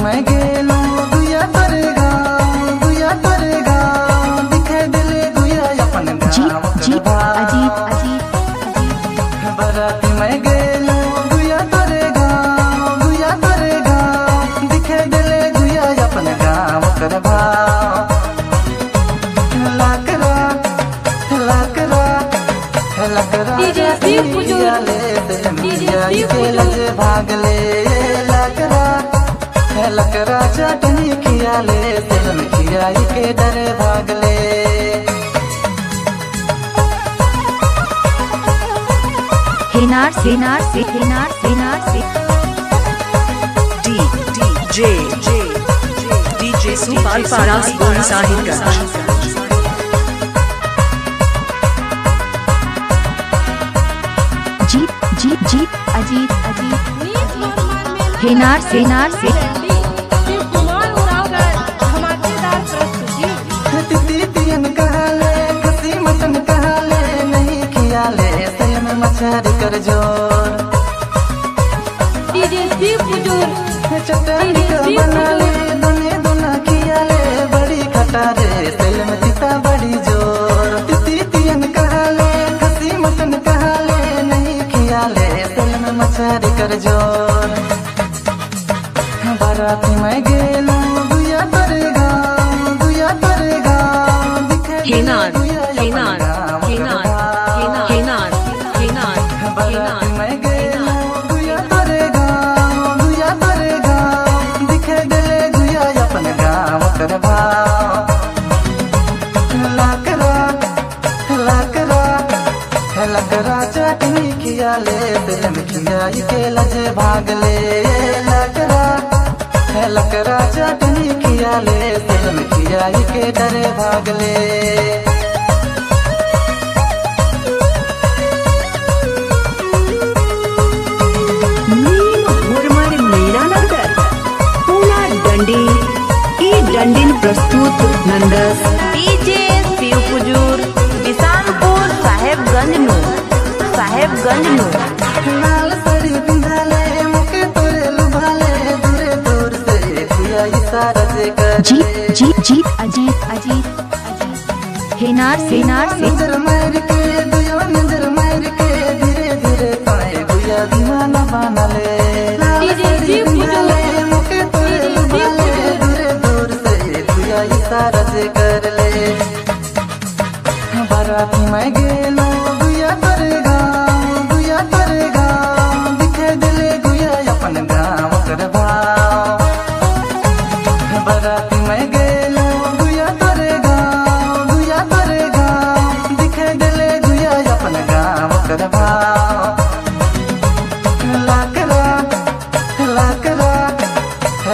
मैं गेलो गुया करेगा दिखे दिले गुया अपन गाँव करवा बराती मैं गेलो गुया करेगा दिखे दिले गुया अपन गाँव करवा लकरा भागले लकरा चटनी खियाले तेल खियाई के डरे भागले हेनार से DJ सुपाल फारास गोल साहिबगंज जीत अजीत हेनार से तितियन कहले खसी मटन कहले नहीं खियाले तेल में मछली कर जोर चटनी का बनाले दोना खियाले बड़ी खटारे तेल में तीता बड़ी जोर तितियन कहले खसी मटन कहले नहीं खियाले तेल में मछली कर जोर बाराती में गेलो गुया करेगा हेनार बाराती में गेलो गुया करेगा दिखे दिले गुया अपन गाँव करवा लकरा चटनी खियाले तेल में खियाई के लजे भागले लकरा चटनी खियाले तेल में खियाई के डरे भागले डंडिन प्रस्तुत नंदस डीजे शिवपुजूर बिसानपुर साहेबगंज नु लाल साड़ी पिंधाले मुके तोरे लुभाले दूर से गुया इशारा से कर जीत अजीत हेनार से नजर मार के धीरे पाए गुया दीवाना बना ले लाल साड़ी पिंधाले मुके तोरे लुभाले दूर से गुया इशारा से कर ले बाराती में गेलो गुया करेगा दिखे दिले गुया अपन गाँव करवा बाराती में गेलो गुया करेगा दिखे दिले गुया अपन गाँव करवा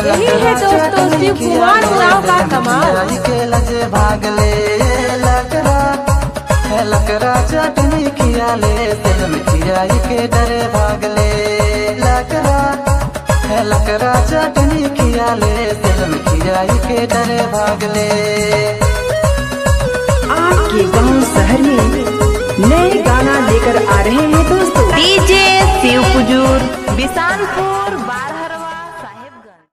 यही है दोस्तों शिव कुमार उरांव का कमाल के लजे भागले लकरा चटनी खियाले तेल में खियाई के डरे भागले लकरा चटनी खियाले तेल में खियाई के डरे भागले आपके गांव शहर में नए गाना लेकर आ रहे हैं दोस्तों डीजे शिवपुजूर बिसानपुर